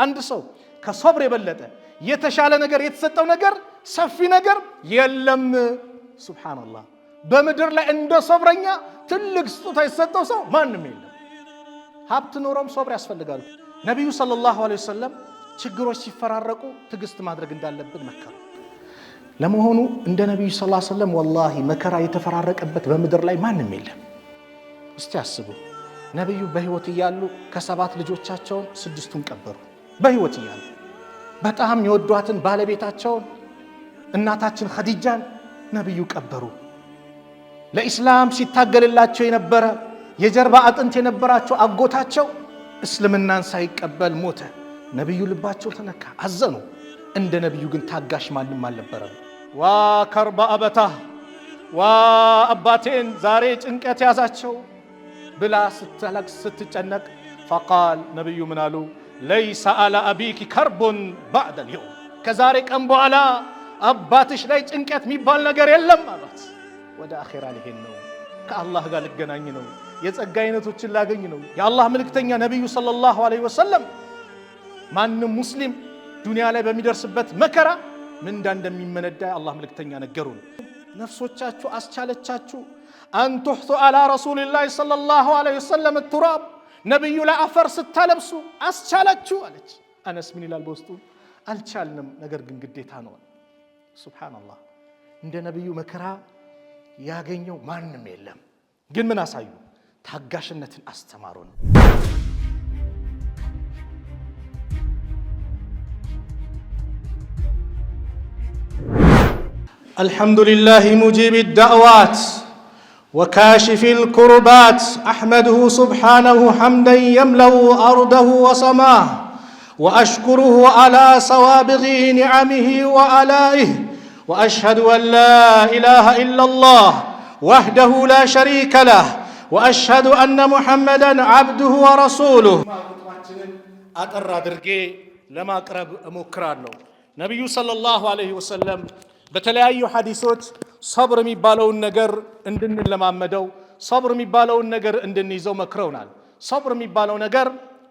ለአንድ ሰው ከሶብር የበለጠ የተሻለ ነገር የተሰጠው ነገር ሰፊ ነገር የለም። ሱብሃንአላህ በምድር ላይ እንደ ሶብረኛ ትልቅ ስጦታ የተሰጠው ሰው ማንም የለም። ሀብት ኖሮም ሶብር ያስፈልጋል። ነብዩ ሰለላሁ ዐለይሂ ወሰለም ችግሮች ሲፈራረቁ ትዕግስት ማድረግ እንዳለብን መከሩ። ለመሆኑ እንደ ነብዩ ሰለላሁ ዐለይሂ ወሰለም ወላሂ መከራ የተፈራረቀበት በምድር ላይ ማንም የለም። እስቲ አስቡ። ነብዩ በህይወት እያሉ ከ7 ልጆቻቸውን 6ቱን ቀበሩ። በህይወት እያሉ በጣም የወዷትን ባለቤታቸውን እናታችን ኸዲጃን ነብዩ ቀበሩ። ለኢስላም ሲታገልላቸው የነበረ የጀርባ አጥንት የነበራቸው አጎታቸው እስልምናን ሳይቀበል ሞተ። ነብዩ ልባቸው ተነካ፣ አዘኑ። እንደ ነብዩ ግን ታጋሽ ማንም አልነበረም። ዋ ከርባ አበታህ ዋ አባቴን ዛሬ ጭንቀት ያዛቸው ብላ ስትለቅስ ስትጨነቅ ፈቃል ነብዩ ምን አሉ? ለይሰ አላ አቢኪ ከርቡን ባዕደል የውም፣ ከዛሬ ቀን በኋላ አባትሽ ላይ ጭንቀት የሚባል ነገር የለም አሏት። ወደ አኺራ ሊሄድ ነው፣ ከአላህ ጋር ልገናኝ ነው፣ የጸጋ አይነቶችን ላገኝ ነው። የአላህ መልእክተኛ ነብዩ ሰለላሁ ዐለይሂ ወሰለም ማንም ሙስሊም ዱንያ ላይ በሚደርስበት መከራ ምንዳ እንደሚመነዳ የአላህ መልእክተኛ ነገሩን። ነፍሶቻችሁ አስቻለቻችሁ አን ትሕቱ አላ ረሱሊላህ ሰለላሁ ዐለይሂ ወሰለም ቱራብ፣ ነብዩ ላይ አፈር ስታለብሱ አስቻላችሁ አለች። አነስ ምን ይላል በውስጡ? አልቻልንም፣ ነገር ግን ግዴታ ነው። ሱብሃንአላህ እንደ ነብዩ መከራ ያገኘው ማንም የለም። ግን ምን አሳዩ? ታጋሽነትን አስተማሩን። አልሐምዱሊላህ ሙጂብ الدعوات وكاشف الكربات أحمده سبحانه حمدا يملأ أرضه وسماه وأشكره على سوابغ نعمه وآلائه وأشهد أن لا إله إلا الله وحده لا شريك له وأشهد أن محمدا عبده ورسوله. أترى درجي لما أقرب مكرانه نبي صلى الله عليه وسلم በተለያዩ ሐዲሶች ሰብር የሚባለውን ነገር እንድንለማመደው ሰብር የሚባለውን ነገር እንድንይዘው መክረውናል። ሰብር የሚባለው ነገር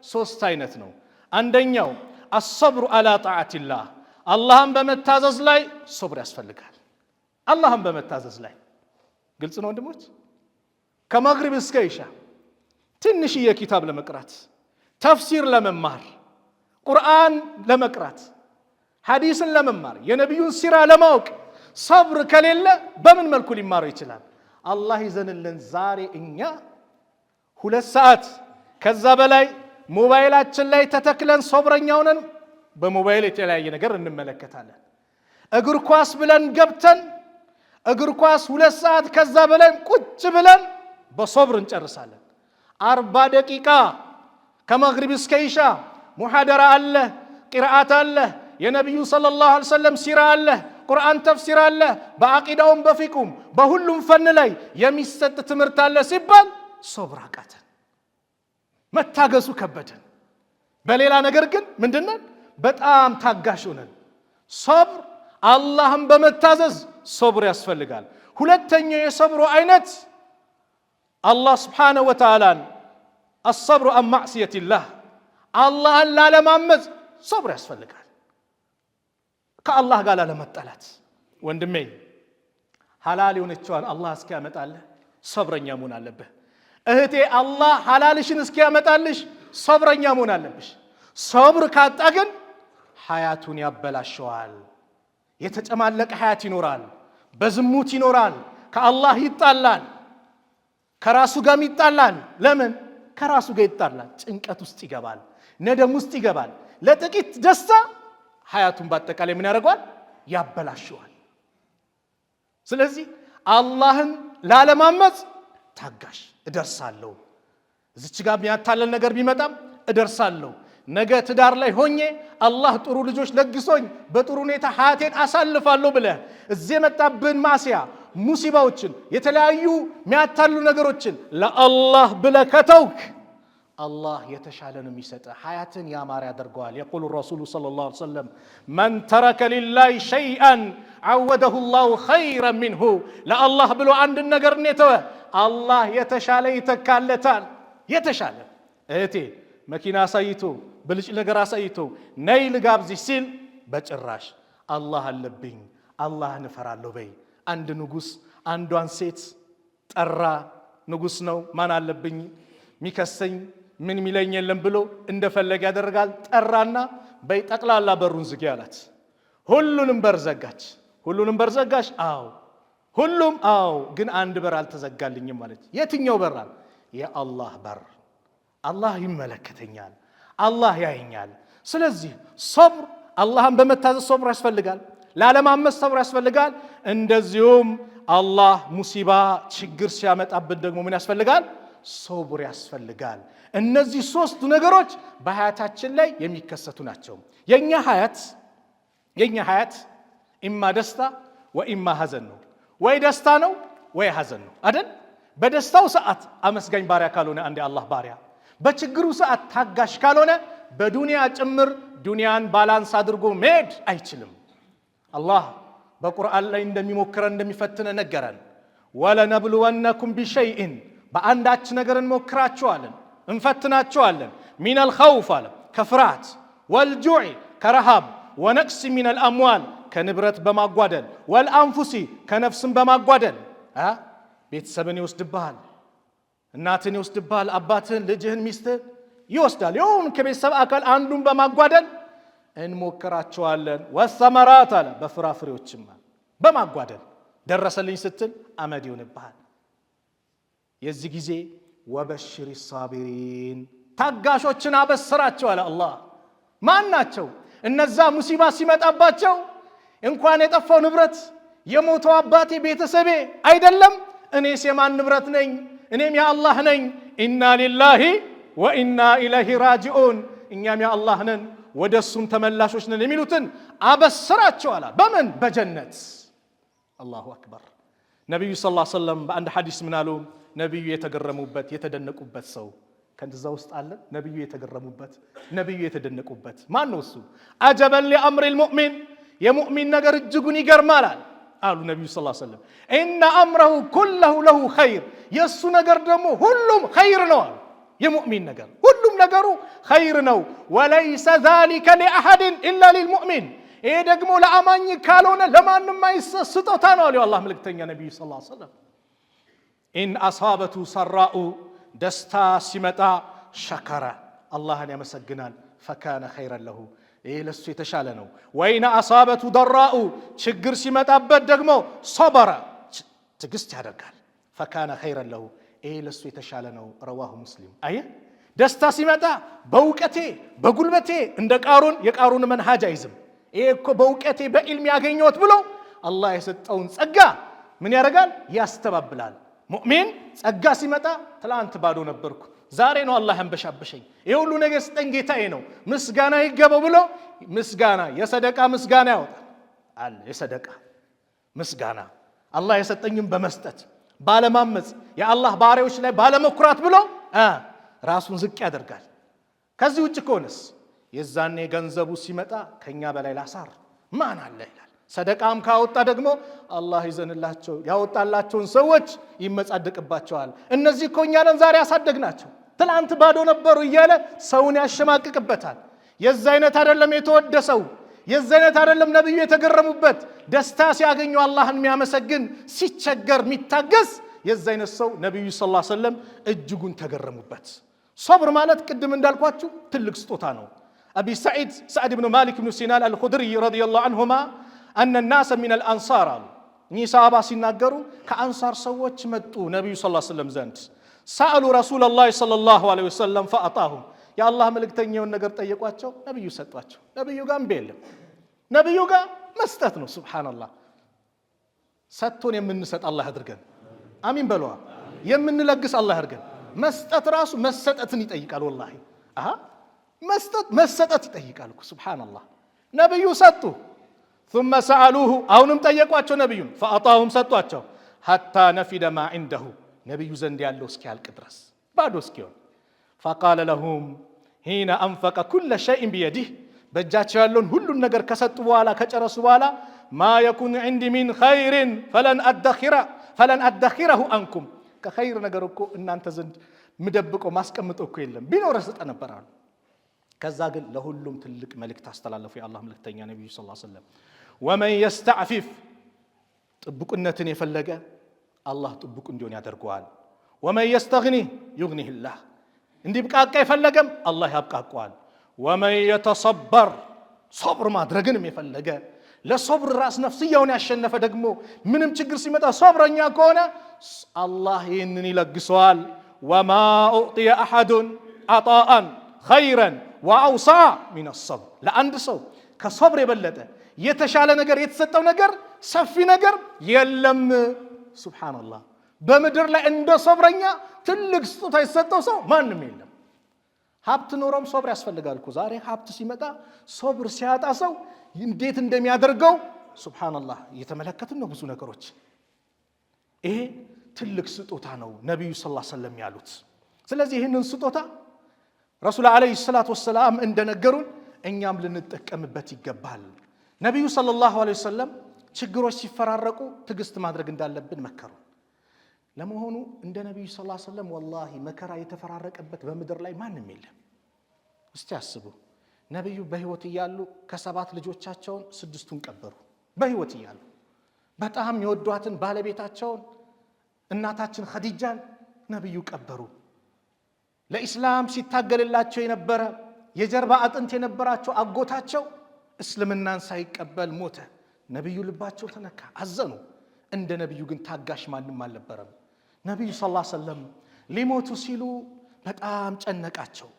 3 አይነት ነው። አንደኛው አስሰብሩ አላ ጣዓቲላህ፣ አላህን በመታዘዝ ላይ ሰብር ያስፈልጋል። አላህን በመታዘዝ ላይ ግልጽ ነው ወንድሞች። ከመግሪብ እስከ ኢሻ ትንሽዬ ኪታብ ለመቅራት፣ ተፍሲር ለመማር፣ ቁርአን ለመቅራት፣ ሐዲስን ለመማር፣ የነብዩን ሲራ ለማወቅ ሰብር ከሌለ በምን መልኩ ሊማረው ይችላል? አላህ ይዘንልን። ዛሬ እኛ 2 ሰዓት ከዛ በላይ ሞባይላችን ላይ ተተክለን ሶብረኛው ነን። በሞባይል የተለያየ ነገር እንመለከታለን። እግር ኳስ ብለን ገብተን እግር ኳስ 2 ሰዓት ከዛ በላይ ቁጭ ብለን በሶብር እንጨርሳለን። 40 ደቂቃ ከመግሪብ እስከ ኢሻ ሙሐደራ አለ፣ ቂራአት አለ፣ የነብዩ ሰለላሁ ዐለይሂ ወሰለም ሲራ አለ፣ ቁርአን ተፍሲር አለ፣ በአቂዳውም በፊቁም በሁሉም ፈን ላይ የሚሰጥ ትምህርት አለ ሲባል ሶብር አቃተን፣ መታገሱ ከበደን። በሌላ ነገር ግን ምንድነን? በጣም ታጋሽ ሆነን። ሶብር አላህን በመታዘዝ ሶብር ያስፈልጋል። ሁለተኛው የሶብሩ አይነት አላህ ስብሓነሁ ወተዓላን አስሰብሩ አን ማዕሲየቲላህ፣ አላህን ላለማመፅ ሶብር ያስፈልጋል። ከአላህ ጋር ላለመጣላት። ወንድሜ ሐላል የሆነችዋን አላህ እስኪያመጣልህ ሰብረኛ መሆን አለብህ። እህቴ አላህ ሐላልሽን እስኪያመጣልሽ ሰብረኛ መሆን አለብሽ። ሰብር ካጣ ግን ሐያቱን ያበላሸዋል። የተጨማለቀ ሐያት ይኖራል፣ በዝሙት ይኖራል፣ ከአላህ ይጣላል፣ ከራሱ ጋር ይጣላል። ለምን ከራሱ ጋር ይጣላል? ጭንቀት ውስጥ ይገባል፣ ነደም ውስጥ ይገባል። ለጥቂት ደስታ ሐያቱን በአጠቃላይ ምን ያደርገዋል? ያበላሸዋል። ስለዚህ አላህን ላለማመፅ ታጋሽ፣ እደርሳለሁ። እዚች ጋር የሚያታለል ነገር ቢመጣም እደርሳለሁ። ነገ ትዳር ላይ ሆኜ አላህ ጥሩ ልጆች ለግሶኝ በጥሩ ሁኔታ ሐያቴን አሳልፋለሁ ብለህ እዚህ የመጣብን ማሲያ ሙሲባዎችን፣ የተለያዩ የሚያታሉ ነገሮችን ለአላህ ብለህ ከተውክ አላህ የተሻለ ነው የሚሰጠህ፣ ሐያትን ያማረ ያደርገዋል። የቁሉ ረሱሉ ሰለላሁ ዐለይሂ ወሰለም መን ተረከ ሊላሂ ሸይአን ዐወደሁ ላሁ ኸይረን ሚንሁ፣ ለአላህ ብሎ አንድን ነገር የተወ አላህ የተሻለ ይተካለታል። የተሻለ እህቴ መኪና አሳይቶ ብልጭ ነገር አሳይቶ ነይ ልጋብዝሽ ሲል በጭራሽ አላህ አለብኝ አላህን እፈራለሁ በይ። አንድ ንጉስ አንዷን ሴት ጠራ። ንጉስ ነው ማን አለብኝ ሚከሰኝ ምን ሚለኝ የለም ብሎ እንደፈለገ ያደርጋል። ጠራና በይ ጠቅላላ በሩን ዝጊ አላት። ሁሉንም በር ዘጋች። ሁሉንም በር ዘጋሽ? አዎ። ሁሉም አዎ። ግን አንድ በር አልተዘጋልኝም ማለት። የትኛው በር? የአላህ በር። አላህ ይመለከተኛል፣ አላህ ያየኛል። ስለዚህ ሶብር አላህን በመታዘዝ ሶብር ያስፈልጋል። ላለማመፅ ሰብር ያስፈልጋል። እንደዚሁም አላህ ሙሲባ ችግር ሲያመጣብን ደግሞ ምን ያስፈልጋል? ሶብር ያስፈልጋል። እነዚህ ሶስቱ ነገሮች በሐያታችን ላይ የሚከሰቱ ናቸው። የኛ ሐያት ኢማ ደስታ ወኢማ ሐዘን ነው። ወይ ደስታ ነው ወይ ሐዘን ነው አይደል? በደስታው ሰዓት አመስጋኝ ባሪያ ካልሆነ አንድ አላህ ባሪያ፣ በችግሩ ሰዓት ታጋሽ ካልሆነ በዱንያ ጭምር ዱንያን ባላንስ አድርጎ መሄድ አይችልም። አላህ በቁርአን ላይ እንደሚሞክረን እንደሚፈትነ ነገረን። ወለነብሉወነኩም ቢሸይኢን በአንዳች ነገር እንሞክራችኋለን እንፈትናችኋለን። ሚነል ኸውፍ አለ ከፍርሃት፣ ወልጁዕ ከረሃብ፣ ወነቅስ ሚነል አምዋል ከንብረት በማጓደል፣ ወልአንፉሲ ከነፍስን በማጓደል። ቤተሰብን ይወስድብሃል፣ እናትን ይወስድብሃል፣ አባትህን፣ ልጅህን፣ ሚስትህን ይወስዳል። ይሁን ከቤተሰብ አካል አንዱን በማጓደል እንሞክራቸዋለን። ወሰመራት አለ በፍራፍሬዎችም በማጓደል ደረሰልኝ ስትል አመድ ይሆንብሃል። የዚህ ጊዜ ወበሽሪ ሳቢሪን ታጋሾችን አበስራቸው አለ አላህ። ማን ናቸው እነዛ? ሙሲባ ሲመጣባቸው እንኳን የጠፋው ንብረት የሞተው አባቴ ቤተሰቤ አይደለም እኔስ የማን ንብረት ነኝ? እኔም የአላህ ነኝ። ኢና ሊላሂ ወኢና ኢለይሂ ራጂዑን እኛም የአላህ ነን ወደ እሱም ተመላሾች ነን የሚሉትን አበስራቸው አለ። በምን? በጀነት። አላሁ አክበር። ነቢዩ ሰለላሁ ዐለይሂ ወሰለም በአንድ ሐዲስ ምን አሉ? ነቢዩ የተገረሙበት የተደነቁበት ሰው ከእንደዛ ውስጥ አለ። ነቢዩ የተገረሙበት ነቢዩ የተደነቁበት ማን ነው እሱ? አጀበን ሊአምሪል ሙእሚን የሙእሚን ነገር እጅጉን ይገርማል አሉ ነቢዩ ሰለላሁ ዐለይሂ ወሰለም። ኢነ አምረሁ ኩለሁ ለሁ ኸይር የእሱ ነገር ደግሞ ሁሉም ኸይር ነው አሉ። የሙእሚን ነገር ሁሉም ነገሩ ኸይር ነው። ወለይሰ ዛሊከ ሊአሐድን ኢላ ሊልሙእሚን ይሄ ደግሞ ለአማኝ ካልሆነ ለማንም አይሰጥ ስጦታ ነው አሉ የአላህ መልእክተኛ ነቢዩ ሰለላሁ ዐለይሂ ወሰለም። ኢን አሳበቱ ሰራኡ ደስታ ሲመጣ ሸከረ አላህን ያመሰግናል። ፈካነ ኸይረን ለሁ ይሄ ለሱ የተሻለ ነው። ወይነ አሳበቱ ደራኡ ችግር ሲመጣበት ደግሞ ሶበረ ትዕግስት ያደርጋል። ፈካነ ኸይረን ለሁ ይሄ ለሱ የተሻለ ነው። ረዋሁ ሙስሊም። አየህ ደስታ ሲመጣ በእውቀቴ በጉልበቴ እንደ ቃሩን የቃሩን መንሃጅ አይዝም። ይሄ እኮ በእውቀቴ በኢልም ያገኘሁት ብሎ አላህ የሰጠውን ጸጋ ምን ያደርጋል? ያስተባብላል። ሙእሚን ጸጋ ሲመጣ ትላንት ባዶ ነበርኩ ዛሬ ነው አላህ ያንበሻበሸኝ ይሄ ሁሉ ነገር ስጠኝ ጌታዬ ነው ምስጋና ይገባው ብሎ ምስጋና የሰደቃ ምስጋና ያወጣል አለ። የሰደቃ ምስጋና አላህ የሰጠኝም በመስጠት ባለማመጽ የአላህ ባሪያዎች ላይ ባለመኩራት ብሎ ራሱን ዝቅ ያደርጋል። ከዚህ ውጭ ከሆነስ የዛኔ ገንዘቡ ሲመጣ ከኛ በላይ ላሳር ማን አለ ይላል። ሰደቃም ካወጣ ደግሞ አላህ ይዘንላቸው ያወጣላቸውን ሰዎች ይመጻደቅባቸዋል። እነዚህ እኮ እኛ ነን ዛሬ ያሳደግናቸው ትላንት ባዶ ነበሩ እያለ ሰውን ያሸማቅቅበታል። የዛ አይነት አይደለም የተወደሰው፣ የዛ አይነት አይደለም ነብዩ የተገረሙበት። ደስታ ሲያገኙ አላህን የሚያመሰግን ሲቸገር የሚታገስ የዛ አይነት ሰው ነብዩ ሰለላሁ ዐለይሂ ወሰለም እጅጉን ተገረሙበት። ሶብር ማለት ቅድም እንዳልኳችሁ ትልቅ ስጦታ ነው። አቢ ሰዒድ ሰዕድ ብን ማሊክ ብን ሲናን አልኹድሪ ረዲየላሁ ዐንሁማ أن الناس من الأنصار ني صحابة سيناغروا كأنصار سوዎች መጡ ነብዩ ሰለላሁ ዐለይሂ ወሰለም ዘንድ سألوا رسول الله صلى الله عليه وسلم فأعطاهم يا الله መልእክተኛውን ነገር ጠየቋቸው ነብዩ ሰጧቸው። ነብዩ ጋር እምቢልም ነብዩ ጋር መስጠት ነው። ሱብሃንአላህ ሰጥቶን የምንሰጥ አላህ ያድርገን። አሚን በሉ። የምንለግስ አላህ ያድርገን። መስጠት ራሱ መሰጠትን ይጠይቃል። ወላሂ መስጠት መሰጠት ይጠይቃል እኮ ሱብሃንአላህ። ነብዩ ሰጡ ثم سألوه አሁንም ጠየቋቸው ነብዩን فأعطاهم ሰጧቸው حتى نفد ما عنده ነብዩ ዘንድ ያለው እስኪያልቅ ድረስ ባዶ እስኪሆን فقال لهم حين أنفق كل شيء بيده በእጃቸው ያለውን ሁሉን ነገር ከሰጡ በኋላ ከጨረሱ በኋላ ما يكون عندي من خير فلن أدخره عنكم ከኸይር ነገር እኮ እናንተ ዘንድ ምደብቀው ማስቀምጠው እኮ የለም ቢኖር ሰጠ ነበር አሉ። ከዛ ግን ለሁሉም ትልቅ መልእክት አስተላለፉ የአላህ መልእክተኛ ነብዩ ሰለላሁ ዐለይሂ ወሰለም ወመን يستعفف ጥብቁነትን የፈለገ አላህ ጥብቁ እንዲሆን ያደርገዋል ወመን يستغني يغنيه الله እንዲብቃቃ የፈለገም አላህ ያብቃቃዋል ወመን يتصبر ሶብር ማድረግንም የፈለገ ለሶብር ራስ ነፍስያውን ያሸነፈ ደግሞ ምንም ችግር ሲመጣ ሶብረኛ ከሆነ አላህ ይህንን ይለግሰዋል وما أعطي أحد عطاء خيرا وأوسع من الصبر ለአንድ ሰው ከሶብር የበለጠ የተሻለ ነገር የተሰጠው ነገር ሰፊ ነገር የለም ሱብሃንአላህ በመድር ላይ እንደ ሶብረኛ ትልቅ ስጦታ የተሰጠው ሰው ማንም የለም ሀብት ኖሮም ሶብር ያስፈልጋል እኮ ዛሬ ሀብት ሲመጣ ሶብር ሲያጣ ሰው እንዴት እንደሚያደርገው ሱብሃንአላህ እየተመለከትን ነው ብዙ ነገሮች ይሄ ትልቅ ስጦታ ነው ነብዩ ሰለላሁ ዐለይሂ ወሰለም ያሉት ስለዚህ ይሄንን ስጦታ ረሱል አለይሂ ሰላቱ ወሰለም እንደነገሩን እኛም ልንጠቀምበት ይገባል ነብዩ ሰለላሁ ዐለይሂ ወሰለም ችግሮች ሲፈራረቁ ትግስት ማድረግ እንዳለብን መከሩ ለመሆኑ እንደ ነብዩ ሰለላሁ ዐለይሂ ወሰለም ወላሂ መከራ የተፈራረቀበት በመድር ላይ ማንም የለም እስቲ አስቡ ነብዩ በህይወት ይያሉ ከሰባት ልጆቻቸውን ስድስቱን ቀበሩ በህይወት ይያሉ በጣም የወዷትን ባለቤታቸውን እናታችን ኸዲጃን ነብዩ ቀበሩ ለኢስላም ሲታገልላቸው የነበረ የጀርባ አጥንት የነበራቸው አጎታቸው እስልምናን ሳይቀበል ሞተ ነብዩ ልባቸው ተነካ አዘኑ እንደ ነብዩ ግን ታጋሽ ማንም አልነበረም ነብዩ ሰለላሁ ዐለይሂ ወሰለም ሊሞቱ ሲሉ በጣም ጨነቃቸው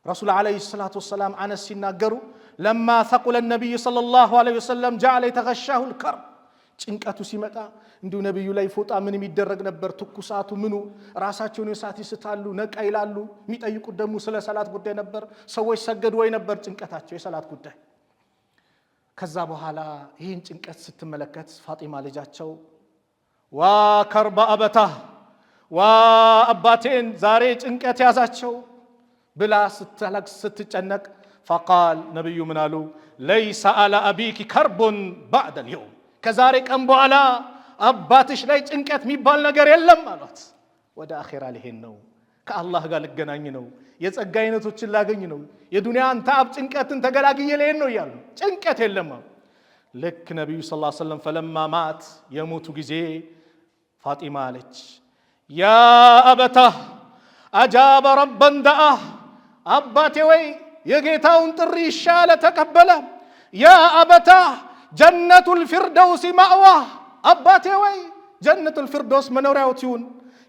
ረሱል አለይሂ ሰላቱ ወሰለም አነስ ሲናገሩ لما ثقل النبي صلى الله عليه وسلم جعل يتغشاه الكرب ጭንቀቱ ሲመጣ እንዲሁ ነብዩ ላይ ፎጣ ምን የሚደረግ ነበር ትኩሳቱ ምኑ ራሳቸውን የሳት ይስታሉ ነቃ ይላሉ የሚጠይቁት ደግሞ ስለ ሰላት ጉዳይ ነበር ሰዎች ሰገዱ ወይ ነበር ጭንቀታቸው የሰላት ጉዳይ ከዛ በኋላ ይህን ጭንቀት ስትመለከት ፋጢማ ልጃቸው ዋ ከርባ አበታ ዋ አባቴን ዛሬ ጭንቀት ያዛቸው ብላ ስትለቅስ ስትጨነቅ فقال ነብዩ ምን አሉ ليس على ابيك كرب بعد اليوم ከዛሬ ቀን በኋላ አባትሽ ላይ ጭንቀት የሚባል ነገር የለም አሏት ወደ አኺራ ሊሄድ ነው ከአላህ ጋር ልገናኝ ነው የጸጋ አይነቶችን ላገኝ ነው የዱንያን ታብ ጭንቀትን ተገላግዬ ልሄድ ነው ይላሉ ጭንቀት የለም ልክ ነብዩ ሰለላሁ ዐለይሂ ወሰለም فلما مات የሞቱ ጊዜ ፋጢማ አለች ያ አበታ አጃበ ረበን دعاه አባቴ ወይ የጌታውን ጥሪ ይሻለ ተቀበለ ያ አበታ ጀነቱል ፊርደውስ ማዕዋ አባቴ ወይ ጀነቱል ፊርደውስ መኖሪያው ይሁን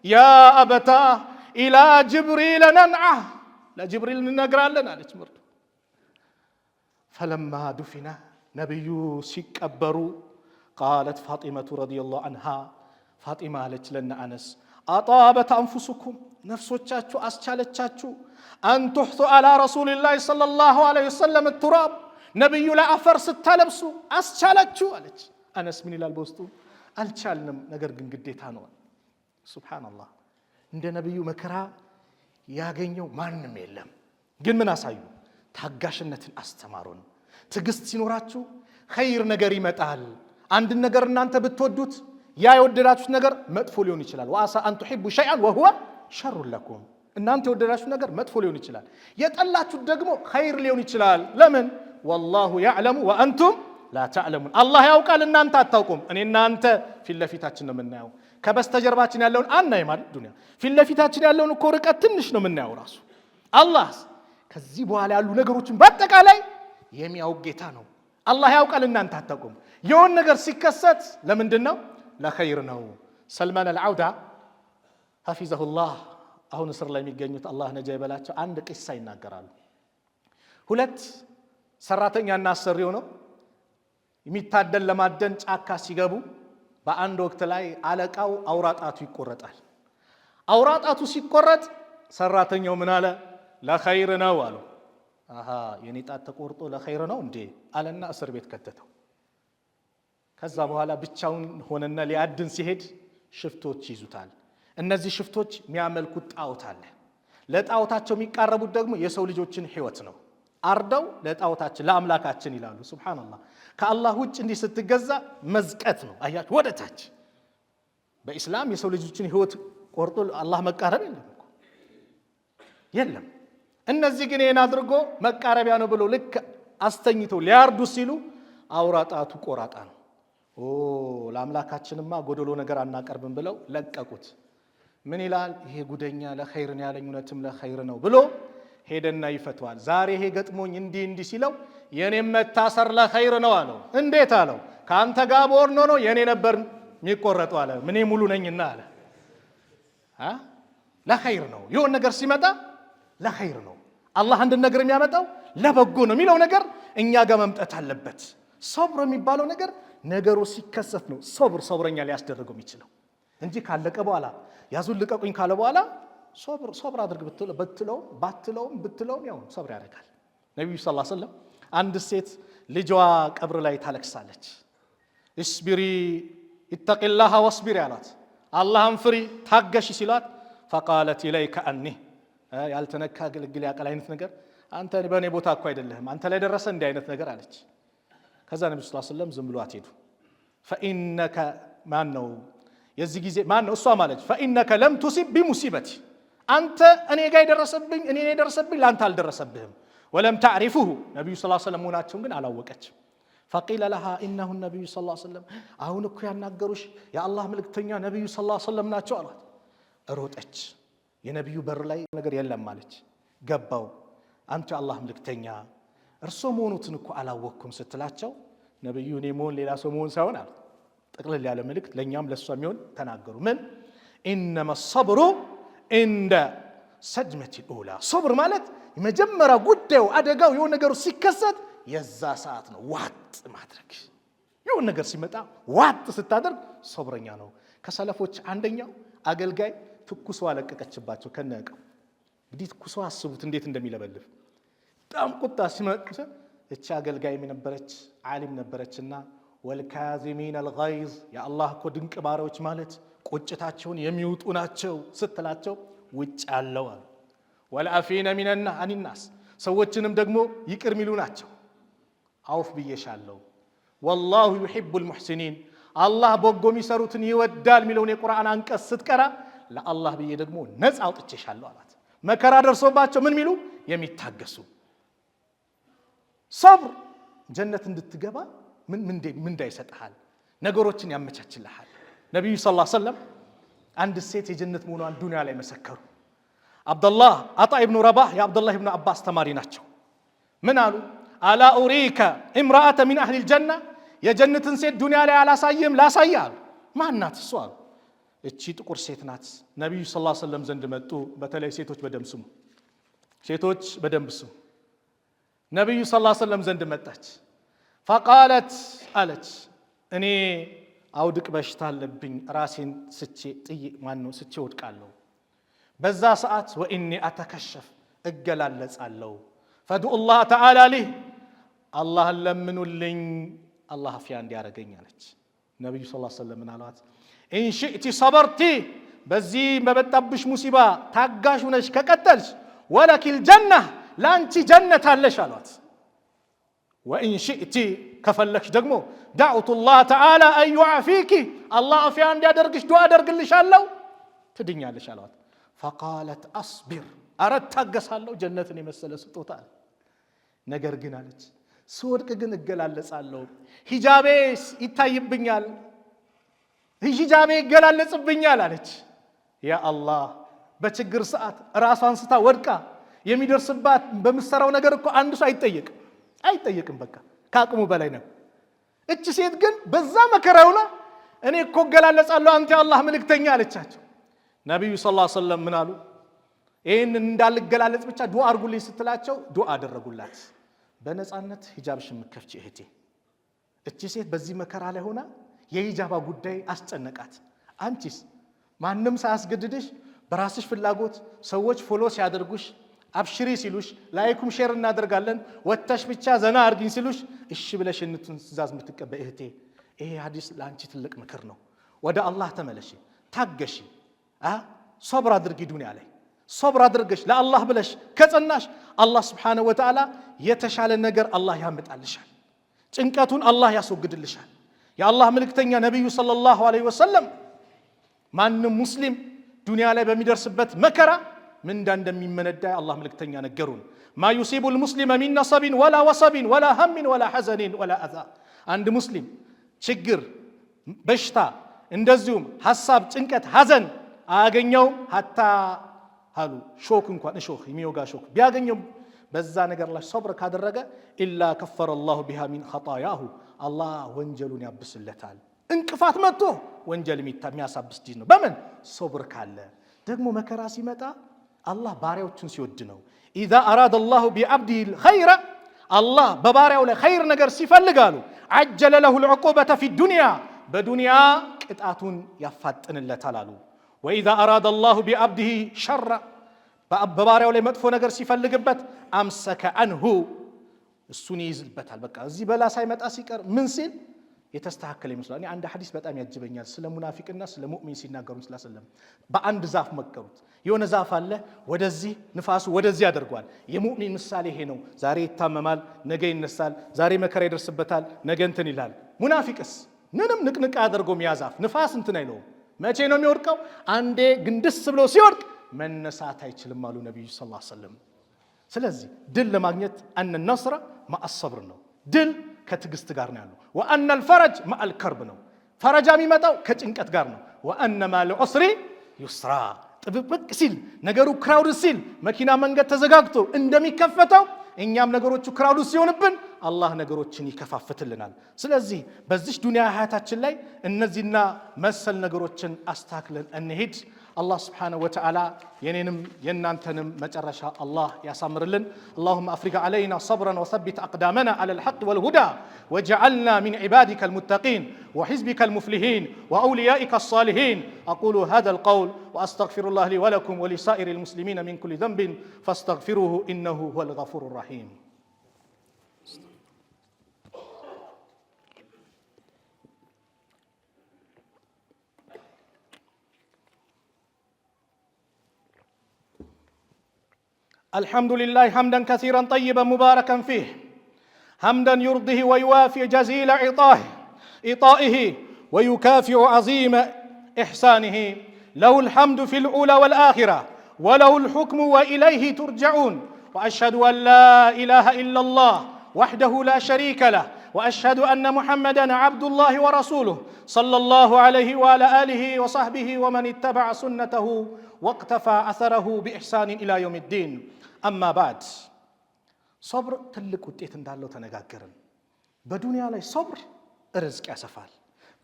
ያ አበታ ኢላ ጅብሪል ነንዓ ለጅብሪል እንነግራለን አለች ምርጡ فلما دفن ነብዩ ሲቀበሩ قالت فاطمة رضي الله عنها ፋጢማ አለች ለና አነስ አጣበት አንፉሱኩም ነፍሶቻችሁ አስቻለቻችሁ አን ተህቱ አላ ረሱልላህ ሰለላሁ ዐለይሂ ወሰለም التراب ነብዩ ለአፈር ስታለብሱ አስቻላችሁ አለች አነስ ምን ይላል በውስጡ አልቻልንም ነገር ግን ግዴታ ነው ሱብሃንአላህ እንደ ነብዩ መከራ ያገኘው ማንም የለም ግን ምን አሳዩ ታጋሽነትን አስተማሩን ትግስት ሲኖራችሁ ኸይር ነገር ይመጣል አንድ ነገር እናንተ ብትወዱት ያ የወደዳችሁት ነገር መጥፎ ሊሆን ይችላል ወአሳ አን تحبوا شيئا وهو شر لكم እናንተ የወደዳችሁት ነገር መጥፎ ሊሆን ይችላል የጠላችሁት ደግሞ ኸይር ሊሆን ይችላል ለምን والله يعلم وانتم لا تعلمون الله ያውቃል እናንተ አታውቁም እኔ እናንተ ፊት ለፊታችን ነው የምናየው ከበስተጀርባችን ያለውን አናይም አይደል ዱንያ ፊት ለፊታችን ያለውን እኮ ርቀት ትንሽ ነው የምናየው ራሱ አላህ ከዚህ በኋላ ያሉ ነገሮችን በአጠቃላይ የሚያውቅ ጌታ ነው አላህ ያውቃል እናንተ አታውቁም የሆነ ነገር ሲከሰት ለምንድነው ለኸይር ነው ሰልማን አልዓውዳ حفظه الله አሁን እስር ላይ የሚገኙት አላህ ነጃ ይበላቸው አንድ ቂሳ ይናገራሉ ሁለት ሰራተኛና አሰሪው ነው የሚታደል ለማደን ጫካ ሲገቡ በአንድ ወቅት ላይ አለቃው አውራጣቱ ይቆረጣል አውራጣቱ ሲቆረጥ ሰራተኛው ምን አለ ለኸይር ነው አሉ አሃ የኔ ጣት ተቆርጦ ለኸይር ነው እንዴ አለና እስር ቤት ከተተው ከዛ በኋላ ብቻውን ሆነና ሊያድን ሲሄድ ሽፍቶች ይዙታል እነዚህ ሽፍቶች የሚያመልኩት ጣዖት አለ ለጣዖታቸው የሚቃረቡት ደግሞ የሰው ልጆችን ህይወት ነው አርደው ለጣዖታችን ለአምላካችን ይላሉ ሱብሃንአላህ ከአላህ ውጭ እንዲህ ስትገዛ መዝቀት ነው አያችሁ ወደታች በእስላም የሰው ልጆችን ህይወት ቆርጦ አላህ መቃረብ የለም እነዚህ ግን ይሄን አድርጎ መቃረቢያ ነው ብሎ ልክ አስተኝተው ሊያርዱ ሲሉ አውራጣቱ ቆራጣ ነው። ለአምላካችንማ ጎደሎ ነገር አናቀርብም ብለው ለቀቁት። ምን ይላል ይሄ ጉደኛ ለኸይር ነው ያለኝ እውነትም ለኸይር ነው ብሎ ሄደና ይፈቷል። ዛሬ ይሄ ገጥሞኝ እንዲህ ሲለው የኔም መታሰር ለኸይር ነው አለው። እንዴት አለው? ካንተ ጋር ቦርኖ ነው የኔ ነበር የሚቆረጠው አለ። ምን ሙሉ ነኝና አለ። ለኸይር ነው የሆነ ነገር ሲመጣ ለኸይር ነው። አላህ አንድ ነገር የሚያመጣው ለበጎ ነው የሚለው ነገር እኛ ጋር መምጣት አለበት። ሶብር የሚባለው ነገር ነገሩ ሲከሰት ነው ሶብረኛ ሊያስደርገው የሚችለው እንጂ ካለቀ በኋላ ያዙን ልቀቁኝ ካለ በኋላ ሶብር አድርግ ብትለውም ያው ሶብር ያደርጋል። ነብዩ ሰለላሁ ዐለይሂ ወሰለም አንድ ሴት ልጇ ቀብር ላይ ታለቅሳለች። እስቢሪ ኢተቂላህ ወስቢሪ አላት። አላህን ፍሪ ታገሺ ሲላት ፈቃለት ኢለይከ አኒ ያልተነካ ግልግል ያቀል አይነት ነገር አንተ በእኔ ቦታ እኮ አይደለህም አንተ ላይ ደረሰ እንዲህ አይነት ነገር አለች። ከዛ ነብዩ ሰለላሁ ዐለይሂ ወሰለም ዝም ብሎ አትሄዱ ፈኢነከ ማነው የዚህ ጊዜ ማነው እሷ ማለት ፈኢነከ ለም ቱሲብ ቢሙሲበቲ አንተ እኔ ጋር የደረሰብኝ ላንተ አልደረሰብህም። ወለም ተዕሪፉሁ ነብዩ ሰለላሁ ዐለይሂ ወሰለም ሆናቸውን ግን አላወቀችም። ፈቂለ ለሃ ኢነሁ ነብዩ ሰለላሁ ዐለይሂ ወሰለም አሁን እኮ ያናገሩሽ የአላህ መልእክተኛ ነብዩ ሰለላሁ ዐለይሂ ወሰለም ናቸው አሏት። ሮጠች። የነብዩ በር ላይ ነገር የለም አለች። ገባው አንተ አላህ መልእክተኛ እርሶ መሆኑትን እኮ አላወቅኩም ስትላቸው ነብዩ እኔ መሆን ሌላ ሰው መሆን ሳይሆን አሉ ጠቅለል ያለ መልእክት ለኛም ለሷ የሚሆን ተናገሩ። ምን ኢነማ ሰብሩ እንደ ሰድመቲ ኡላ ሶብር ማለት የመጀመሪያ ጉዳዩ አደጋው የሆነ ነገሩ ሲከሰት የዛ ሰዓት ነው ዋጥ ማድረግ። የሆነ ነገር ሲመጣ ዋጥ ስታደርግ ሶብረኛ ነው። ከሰለፎች አንደኛው አገልጋይ ትኩሷ ለቀቀችባቸው ከነቀው እንግዲህ ትኩሷ አስቡት እንዴት እንደሚለበልብ በጣም ቁጣ ሲመጣ እቺ አገልጋይ ነበረች ዓሊም ነበረችና ወልካዚሚን አልገይዝ የአላህ እኮ ድንቅ ባሪያዎች ማለት ቁጭታቸውን የሚውጡ ናቸው ስትላቸው ውጭ ያለው አሉ ወልአፊነ ሚነና አኒናስ ሰዎችንም ደግሞ ይቅር ሚሉ ናቸው። አውፍ ብዬሻለሁ ወላሁ ዩሂቡል ሙሕሲኒን አላህ በጎ የሚሰሩትን ይወዳል ሚለውን የቁርአን አንቀጽ ስትቀራ ለአላህ ብዬ ደግሞ ነፃ አውጥቼሻለሁ አላት። መከራ ደርሶባቸው ምን ሚሉ የሚታገሱ ሰብር ጀነት እንድትገባ ምን እንዳይሰጥሃል ነገሮችን ያመቻችልሃል። ነብዩ ሰለላሁ ዐለይሂ ወሰለም አንድ ሴት የጀነት መሆኗን ዱንያ ላይ መሰከሩ። አብዱላህ አጣ ኢብኑ ረባህ የአብዱላህ ኢብኑ አባስ ተማሪ ናቸው። ምን አሉ? አላ ኡሪከ ኢምራአተ ሚን አህሊል ጀና የጀነትን ሴት ዱንያ ላይ አላሳየም ላሳየ አሉ። ማን ናት እሷ አሉ። እቺ ጥቁር ሴት ናት። ነብዩ ሰለላሁ ዐለይሂ ወሰለም ዘንድ መጡ። በተለይ ሴቶች በደንብ ስሙ። ነብዩ ሰለላሁ ዐለይሂ ወሰለም ዘንድ መጣች። ፈቃለት አለች እኔ አውድቅ በሽታ አለብኝ ራሴን ስቼ ወድቃለሁ። በዛ ሰዓት ወኢኒ አተከሸፍ እገላለጻለሁ ፈድኡላህ ተዓላ ሊህ አላህን ለምኑልኝ አላህ አፍያ እንዲያረገኝ አለች። ነብዩ ሰለላሁ ዐለይሂ ወሰለም አሏት ኢንሺእቲ ሰበርቲ በዚህ በመጣብሽ ሙሲባ ታጋሽ ነሽ ከቀጠልሽ ወለኪል ጀና ላንቺ ጀነት አለሽ አሏት። ወኢንሺእቲ ከፈለክሽ ደግሞ ዳዕቱላህ ተዓላ አን ዩዓፊኪ አላህ አፍያ እንዲያደርግሽ ዱዓ አደርግልሻለሁ ትድኛለሽ አሏት። ፈቃለት አስቢር አረ ታገሳለሁ ጀነትን የመሰለ ስጦታ ነገር ግን አለች ስወድቅ ግን እገላለጻለሁ ሂጃቤ ይታይብኛል ሂጃቤ ይገላለጽብኛል አለች። ያ አላህ በችግር ሰዓት ራሷን ስታ ወድቃ የሚደርስባት በመሰራው ነገር እኮ አንድ ሰው አይጠየቅም በቃ ከአቅሙ በላይ ነው። እቺ ሴት ግን በዛ መከራውና እኔ እኮ እገላለጻለሁ አንተ የአላህ መልእክተኛ አለቻቸው። ነብዩ ሰለላሁ ዐለይሂ ወሰለም ምን አሉ? ይሄን እንዳልገላለጽ ብቻ ዱዓ አድርጉልኝ ስትላቸው ዱዓ አደረጉላት። በነፃነት ሂጃብሽን መከፍቺ እህቴ። እቺ ሴት በዚህ መከራ ላይ ሆና የሂጃባ ጉዳይ አስጨነቃት። አንቺስ ማንም ሳያስገድድሽ በራስሽ ፍላጎት ሰዎች ፎሎ ሲያደርጉሽ አብሽሪ ሲሉሽ ላይኩም ሼር እናደርጋለን ወተሽ ብቻ ዘና አርግኝ ሲሉሽ እሺ ብለሽ እንትን ትእዛዝ የምትቀበይ እህቴ ይሄ ሐዲስ ለአንቺ ትልቅ ምክር ነው። ወደ አላህ ተመለሺ፣ ታገሺ፣ ሶብር አድርጊ። ዱንያ ላይ ሶብር አድርገሽ ለአላህ ብለሽ ከጸናሽ አላህ Subhanahu Wa Ta'ala የተሻለ ነገር አላህ ያመጣልሻል። ጭንቀቱን አላህ ያስወግድልሻል። የአላህ መልእክተኛ ነብዩ ሰለላሁ ዐለይሂ ወሰለም ማንም ሙስሊም ዱንያ ላይ በሚደርስበት መከራ ምንዳ እንደሚመነዳ አላህ መልእክተኛ ነገሩን። ማ ዩሲቡ ልሙስሊመ ሚን ነሰቢን ወላ ወሰቢን ወላ ሀሚን ወላ ሐዘኒን ወላ አዛ። አንድ ሙስሊም ችግር፣ በሽታ፣ እንደዚሁም ሐሳብ፣ ጭንቀት፣ ሐዘን አያገኘውም። ሀታ አሉ ሾክ እንኳን እሾክ የሚወጋ ሾክ ቢያገኘው በዛ ነገር ላይ ሶብር ካደረገ ኢላ ከፈረ አላሁ ቢሃ ሚን ኸጣያሁ አላህ ወንጀሉን ያብስለታል። እንቅፋት መጥቶ ወንጀል የሚያሳብስ ዲን ነው። በምን ሶብር ካለ። ደግሞ መከራ ሲመጣ አላህ ባሪያዎቹን ሲወድ ነው። ኢዛ አራደ አላሁ ቢዐብዲሂ ኸይረ አላህ በባሪያው ላይ ኸይር ነገር ሲፈልግ አሉ ዐጀለ ለሁ ልዑቁበተ ፊ ዱንያ በዱንያ ቅጣቱን ያፋጥንለታል አሉ። ወኢዛ አራደ አላሁ ቢዐብዲሂ ሸረ በባሪያው ላይ መጥፎ ነገር ሲፈልግበት አምሰከ አንሁ እሱን ይይዝበታል። በቃ እዚህ በላ ሳይመጣ ሲቀር ምን ሲል የተስተካከለ ይመስላል። እኔ አንድ ሐዲስ በጣም ያጅበኛል። ስለ ሙናፊቅና ስለ ሙእሚን ሲናገሩ ሰለላሁ በአንድ ዛፍ መከሩት። የሆነ ዛፍ አለ፣ ወደዚህ ንፋሱ ወደዚህ ያደርገዋል። የሙእሚን ምሳሌ ይሄ ነው። ዛሬ ይታመማል፣ ነገ ይነሳል። ዛሬ መከራ ይደርስበታል፣ ነገ እንትን ይላል። ሙናፊቅስ ምንም ንቅንቅ አያደርገውም። ያ ዛፍ ንፋስ እንትን አይለውም። መቼ ነው የሚወድቀው? አንዴ ግንድስ ብሎ ሲወድቅ መነሳት አይችልም አሉ ነብዩ ሰለላሁ ዐለይሂ ወሰለም። ስለዚህ ድል ለማግኘት አነ ነስረ ማአሰብር ነው። ድል ከትዕግስት ጋር ነው ያለው። ወአነ الفرج مع الكرب ነው። ፈረጃ የሚመጣው ከጭንቀት ጋር ነው። ወአነ ማል ዑስሪ ዩስራ ጥብቅ ሲል ነገሩ ክራውድ ሲል መኪና መንገድ ተዘጋግቶ እንደሚከፈተው እኛም ነገሮቹ ክራውድ ሲሆንብን አላህ ነገሮችን ይከፋፍትልናል። ስለዚህ በዚህ ዱንያ ሀያታችን ላይ እነዚህና መሰል ነገሮችን አስተካክለን እንሂድ። الله سبحانه وتعالى ينينم ينانتنم مجرشا الله يسامرلن. اللهم أفرغ علينا صبرا وثبت أقدامنا على الحق والهدى واجعلنا من عبادك المتقين وحزبك المفلحين وأوليائك الصالحين. أقول هذا القول وأستغفر الله لي ولكم ولسائر المسلمين من كل ذنب فاستغفروه إنه هو الغفور الرحيم. الحمد لله حمدا كثيرا طيبا مباركا فيه حمدا يرضيه ويوافي جزيل عطائه ويكافئ عظيم إحسانه. له الحمد في الأولى والآخرة وله الحكم وإليه ترجعون. وأشهد أن لا إله إلا الله وحده لا شريك له وأشهد أن محمدا عبد الله ورسوله صلى الله عليه وعلى آله وصحبه ومن اتبع سنته واقتفى أثره بإحسان إلى يوم الدين. أما بعد صبر ትልቅ ውጤት እንዳለው ተነጋገርን። በዱንያ ላይ ሶብር ርዝቅ ያሰፋል።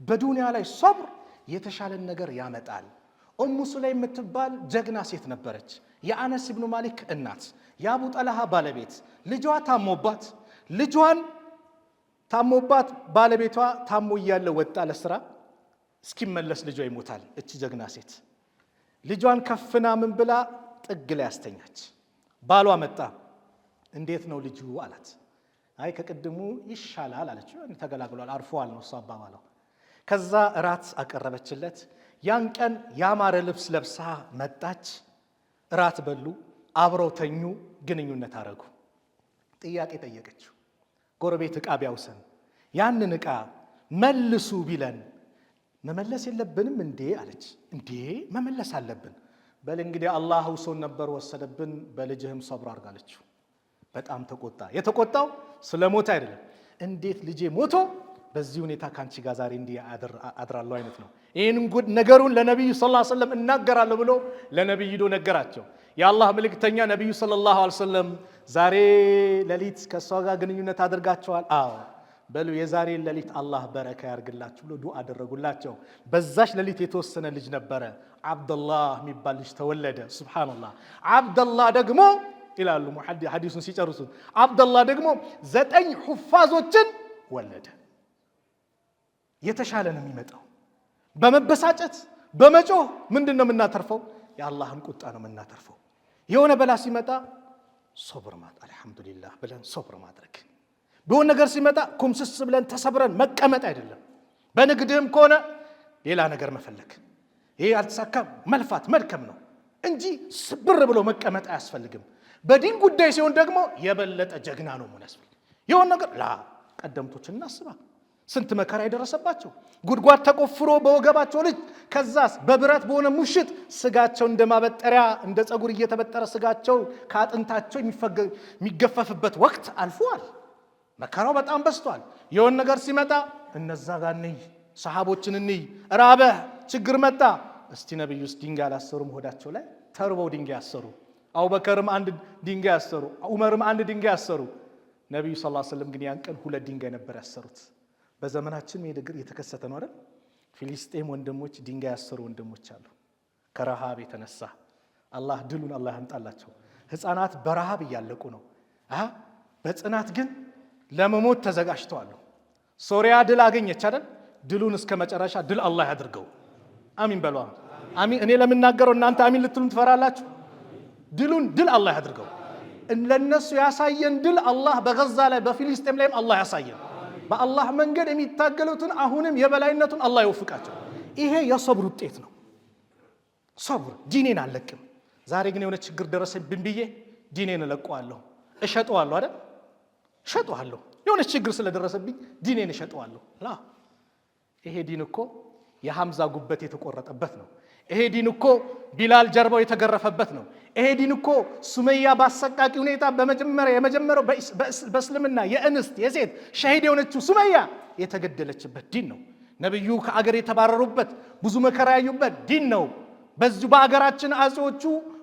በዱንያ ላይ ሶብር የተሻለን ነገር ያመጣል። ኡሙ ሱለይም የምትባል ጀግና ሴት ነበረች። የአነስ ኢብኑ ማሊክ እናት፣ የአቡ ጠልሃ ባለቤት። ልጇን ታሞባት ባለቤቷ ታሞ እያለ ወጣ ለስራ። እስኪመለስ ልጇ ይሞታል። እቺ ጀግና ሴት ልጇን ከፍና ምን ብላ ጥግ ላይ ያስተኛች። ባሏ መጣ። እንዴት ነው ልጁ አላት። አይ ከቅድሙ ይሻላል አለችው። ተገላግሏል፣ አርፏል ነው እሷ አባባለው። ከዛ እራት አቀረበችለት። ያን ቀን ያማረ ልብስ ለብሳ መጣች። እራት በሉ፣ አብረው ተኙ፣ ግንኙነት አረጉ። ጥያቄ ጠየቀችው። ጎረቤት ዕቃ ቢያውሰን ያንን ዕቃ መልሱ ቢለን መመለስ የለብንም እንዴ አለች። እንዴ መመለስ አለብን። በል እንግዲህ አላህ ውሶን ነበር ወሰደብን፣ በልጅህም ሰብር አድርጋለችው። በጣም ተቆጣ። የተቆጣው ስለሞት አይደለም። እንዴት ልጄ ሞቶ በዚህ ሁኔታ ካንቺ ጋር ዛሬ እንዲህ አድራለሁ አይነት ነው። ይህን ጉድ ነገሩን ለነብዩ ሰለላሁ ዐለይሂ ወሰለም እናገራለሁ ብሎ ለነብዩ ዶ ነገራቸው። የአላህ መልእክተኛ ነብዩ ሰለላሁ ዐለይሂ ወሰለም ዛሬ ሌሊት ከሷ ጋር ግንኙነት አድርጋቸዋል? አዎ በሉ የዛሬ ሌሊት አላህ በረካ ያርግላችሁ ብሎ ዱዓ አደረጉላቸው። በዛች ሌሊት የተወሰነ ልጅ ነበረ፣ አብደላህ የሚባል ልጅ ተወለደ። ሱብሃንአላህ። አብደላህ ደግሞ ይላሉ ሐዲሱን ሲጨርሱት፣ አብደላህ ደግሞ 9 ሁፋዞችን ወለደ። የተሻለ ነው የሚመጣው። በመበሳጨት በመጮህ ምንድነው የምናተርፈው? የአላህን ቁጣ ነው የምናተርፈው። የሆነ በላ ሲመጣ ሶብር ማለት አልহামዱሊላህ ብለን ሶብር ማድረግ። በሆነ ነገር ሲመጣ ኩምስስ ብለን ተሰብረን መቀመጥ አይደለም። በንግድም ከሆነ ሌላ ነገር መፈለግ፣ ይሄ አልተሳካም መልፋት መልከም ነው እንጂ ስብር ብሎ መቀመጥ አያስፈልግም። በዲን ጉዳይ ሲሆን ደግሞ የበለጠ ጀግና ነው ማለት ነው። የሆነ ነገር ቀደምቶችን እናስባ። ስንት መከራ የደረሰባቸው ጉድጓድ ተቆፍሮ በወገባቸው ልጅ ከዛስ በብረት በሆነ ሙሽጥ ስጋቸው እንደማበጠሪያ እንደ ጸጉር እየተበጠረ ስጋቸው ከአጥንታቸው የሚገፈፍበት ወቅት አልፏል። መከራው በጣም በስቷል። የሆነ ነገር ሲመጣ እነዛ ጋር ነኝ ሰሃቦችን እንይ ራበ ችግር መጣ እስቲ ነብዩስ ድንጋይ አላሰሩም ሆዳቸው ላይ ተርበው ድንጋይ ያሰሩ። አቡበከርም አንድ ድንጋይ ያሰሩ። ዑመርም አንድ ድንጋይ ያሰሩ። ነብዩ ሰለላሁ ዐለይሂ ወሰለም ግን ያን ቀን ሁለት ድንጋይ ነበር ያሰሩት። በዘመናችን የድግር የተከሰተ ነው አይደል? ፊሊስጤም ወንድሞች ድንጋይ ያሰሩ ወንድሞች አሉ። ከረሃብ የተነሳ አላህ ድሉን አላህ ያምጣላቸው። ህፃናት በረሃብ እያለቁ ነው። በጽናት ግን ለመሞት ተዘጋጅተዋል። ሶሪያ ድል አገኘች አይደል? ድሉን እስከ መጨረሻ ድል አላህ ያድርገው። አሚን በሉ። አሚን። እኔ ለምናገረው እናንተ አሚን ልትሉን ትፈራላችሁ? ድሉን ድል አላህ ያድርገው። ለነሱ ያሳየን ድል አላህ በጋዛ ላይ በፊሊስጤም ላይም አላህ ያሳየን። በአላህ መንገድ የሚታገሉትን አሁንም የበላይነቱን አላህ ይወፍቃቸው። ይሄ የሰብር ውጤት ነው። ሰብር ዲኔን አልለቅም። ዛሬ ግን የሆነ ችግር ደረሰብኝ ብዬ ዲኔን እለቀዋለሁ፣ እሸጠዋለሁ አይደል? እሸጠዋለሁ። የሆነ ችግር ስለደረሰብኝ ዲኔን እሸጠዋለሁ። ላ ይሄ ዲን እኮ የሐምዛ ጉበት የተቆረጠበት ነው። ይሄ ዲን እኮ ቢላል ጀርባው የተገረፈበት ነው። ይሄ ዲን እኮ ሱመያ ባሰቃቂ ሁኔታ የመጀመሪያው በእስልምና የእንስት የሴት ሸሂድ የሆነችው ሱመያ የተገደለችበት ዲን ነው። ነብዩ ከአገር የተባረሩበት ብዙ መከራ ያዩበት ዲን ነው። በዚሁ በአገራችን አጼዎቹ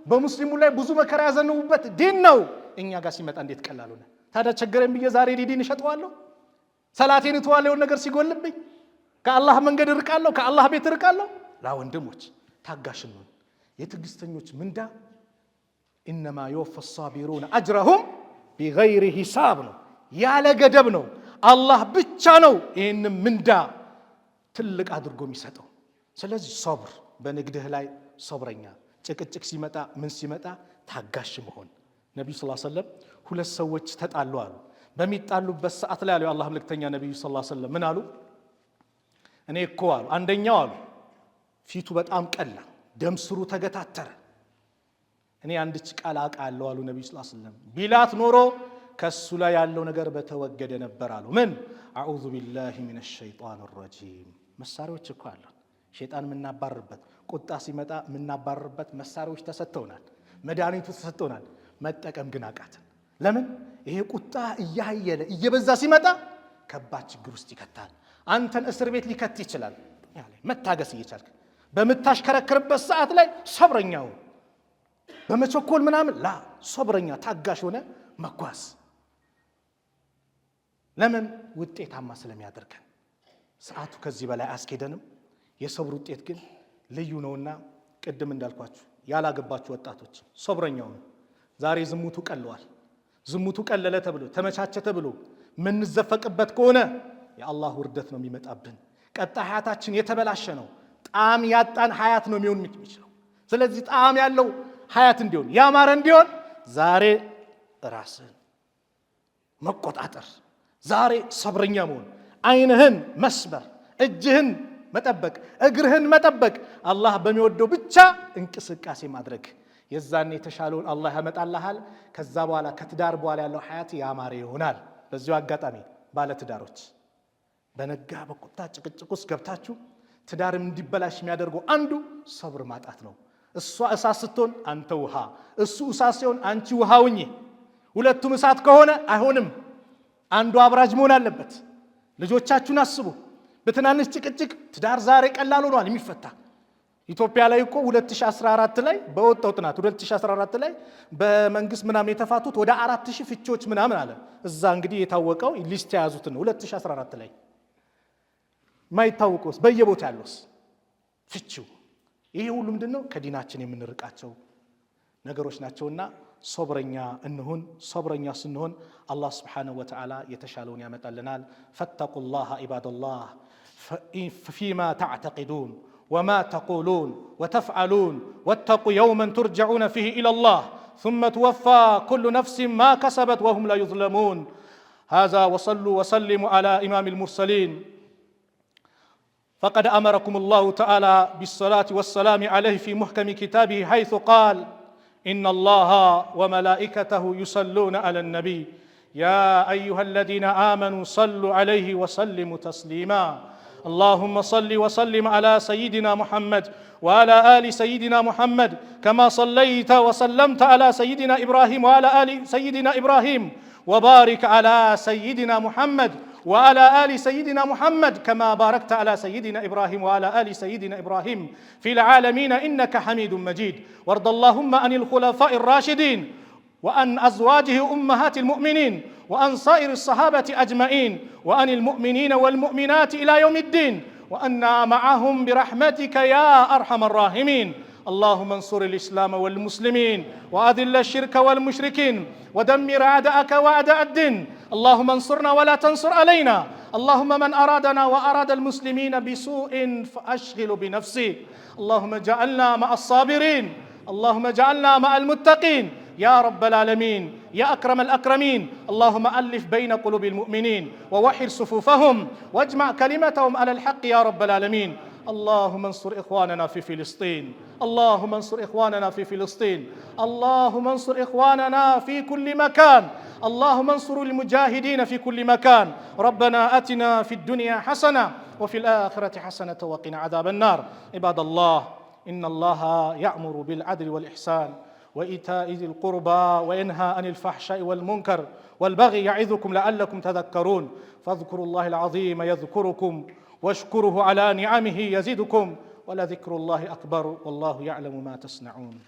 በሙስሊሙ ላይ ብዙ መከራ ያዘንቡበት ዲን ነው። እኛ ጋር ሲመጣ እንዴት ቀላል ሆነ? ታዲያ ቸገረኝ ብዬ ዛሬ ዲን እሸጠዋለሁ? ሰላቴን እተዋለሁ? የሆነ ነገር ሲጎልብኝ ከአላህ መንገድ እርቃለሁ? ከአላህ ቤት እርቃለሁ? ላ ወንድሞች ታጋሽን ነው። የትዕግስተኞች ምንዳ ኢነማ ይወፋ ሳቢሩነ አጅረሁም ቢገይሪ ሂሳብ ነው፣ ያለ ገደብ ነው። አላህ ብቻ ነው ይህንም ምንዳ ትልቅ አድርጎ የሚሰጠው። ስለዚህ ሶብር፣ በንግድህ ላይ ሶብረኛ፣ ጭቅጭቅ ሲመጣ ምን ሲመጣ ታጋሽ መሆን። ነቢዩ ሰለላሁ ዐለይሂ ወሰለም ሁለት ሰዎች ተጣሉ አሉ። በሚጣሉበት ሰዓት ላይ አሉ የአላህ መልእክተኛ ነቢዩ ሰለላሁ ዐለይሂ ወሰለም ምን አሉ? እኔ እኮ አሉ አንደኛው አሉ ፊቱ በጣም ቀላ፣ ደም ስሩ ተገታተረ። እኔ አንድች ቃል አውቃለሁ አሉ ነብዩ ሰለላሁ ዐለይሂ ወሰለም፣ ቢላት ኖሮ ከሱ ላይ ያለው ነገር በተወገደ ነበር አሉ። ምን? አዑዙ ቢላሂ ሚነ ሸይጣን ረጂም። መሳሪያዎች እኮ አሉ ሸይጣን የምናባርርበት፣ ቁጣ ሲመጣ የምናባርርበት መሳሪያዎች ተሰጥተውናል፣ መድኃኒቱ ተሰጥተውናል። መጠቀም ግን አቃተን። ለምን? ይሄ ቁጣ እያየለ እየበዛ ሲመጣ ከባድ ችግር ውስጥ ይከታል። አንተን እስር ቤት ሊከት ይችላል። መታገስ እየቻልክ በምታሽከረክርበት ሰዓት ላይ ሰብረኛው በመቸኮል ምናምን ላ ሰብረኛ ታጋሽ ሆነ መጓዝ። ለምን? ውጤታማ ስለሚያደርገን። ሰዓቱ ከዚህ በላይ አስኬደንም። የሰብር ውጤት ግን ልዩ ነውና ቅድም እንዳልኳችሁ ያላገባችሁ ወጣቶች ሰብረኛው ነው። ዛሬ ዝሙቱ ቀለዋል። ዝሙቱ ቀለለ ተብሎ ተመቻቸ ተብሎ ምንዘፈቅበት ከሆነ የአላህ ውርደት ነው የሚመጣብን። ቀጣይ ሀያታችን የተበላሸ ነው። ጣዕም ያጣን ሀያት ነው የሚሆን የሚችለው። ስለዚህ ጣዕም ያለው ሀያት እንዲሆን ያማረ እንዲሆን ዛሬ ራስን መቆጣጠር፣ ዛሬ ሰብረኛ መሆን፣ አይንህን መስበር፣ እጅህን መጠበቅ፣ እግርህን መጠበቅ፣ አላህ በሚወደው ብቻ እንቅስቃሴ ማድረግ። የዛኔ የተሻለውን አላህ ያመጣልሃል። ከዛ በኋላ ከትዳር በኋላ ያለው ሀያት ያማረ ይሆናል። በዚሁ አጋጣሚ ባለ ትዳሮች በነጋ በቁጣ ጭቅጭቅ ውስጥ ገብታችሁ ትዳርም እንዲበላሽ የሚያደርገው አንዱ ሰብር ማጣት ነው። እሷ እሳት ስትሆን አንተ ውሃ፣ እሱ እሳት ሲሆን አንቺ ውሃ ሁኚ። ሁለቱም እሳት ከሆነ አይሆንም። አንዱ አብራጅ መሆን አለበት። ልጆቻችሁን አስቡ። በትናንሽ ጭቅጭቅ ትዳር ዛሬ ቀላል ሆኗል የሚፈታ። ኢትዮጵያ ላይ እኮ 2014 ላይ በወጣው ጥናት 2014 ላይ በመንግስት ምናምን የተፋቱት ወደ 4000 ፍቺዎች ምናምን አለ። እዛ እንግዲህ የታወቀው ሊስት የያዙት ነው 2014 ላይ ማይታወቀውስ በየቦታ ያለውስ ፍቺው። ይሄ ሁሉ ምንድነው? ከዲናችን የምንርቃቸው ነገሮች ናቸውና ሶብረኛ እንሁን። ሶብረኛ ስንሆን አላህ Subhanahu Wa Ta'ala የተሻለውን ያመጣልናል። ፈተቁላህ ኢባደላህ ፊማ ተዕተቂዱን ወማ ተቁሉን ወተፍዓሉን ወተቁ የውመን ቱርጀዑነ ፊህ ኢለላህ ثم توفى كل نفس ما كسبت وهم لا يظلمون. هذا وصلوا وسلموا على إمام المرسلين. فقد أمركم الله تعالى بالصلاة والسلام عليه في محكم كتابه حيث قال إن الله وملائكته يصلون على النبي يا أيها الذين آمنوا صلوا عليه وسلموا تسليما. اللهم صل وسلم على سيدنا محمد وعلى آل سيدنا محمد كما صليت وسلمت على سيدنا إبراهيم وعلى آل سيدنا إبراهيم، وبارك على سيدنا محمد وعلى آل سيدنا محمد كما باركت على سيدنا إبراهيم وعلى آل سيدنا إبراهيم في العالمين إنك حميد مجيد. وارض اللهم عن الخلفاء الراشدين وعن أزواجه أمهات المؤمنين وعن سائر الصحابة أجمعين وعن المؤمنين والمؤمنات إلى يوم الدين، وأنا معهم برحمتك يا أرحم الراحمين. اللهم انصر الإسلام والمسلمين وأذل الشرك والمشركين ودمر أعداءك وأعداء الدين. اللهم انصرنا ولا تنصر علينا. اللهم من أرادنا وأراد المسلمين بسوء فأشغل بنفسه. اللهم اجعلنا مع الصابرين، اللهم اجعلنا مع المتقين يا رب العالمين يا أكرم الأكرمين. اللهم ألف بين قلوب المؤمنين ووحد صفوفهم واجمع كلمتهم على الحق يا رب العالمين. اللهم انصر إخواننا في فلسطين، اللهم انصر إخواننا في فلسطين، اللهم انصر إخواننا في كل مكان، اللهم انصر المجاهدين في كل مكان. ربنا آتنا في الدنيا حسنة وفي الآخرة حسنة وقنا عذاب النار. عباد الله، إن الله يأمر بالعدل والإحسان وإيتاء ذي القربى وينهى عن الفحشاء والمنكر والبغي يعظكم لعلكم تذكرون. فاذكروا الله العظيم يذكركم واشكروه على نعمه يزدكم ولذكر الله أكبر والله يعلم ما تصنعون.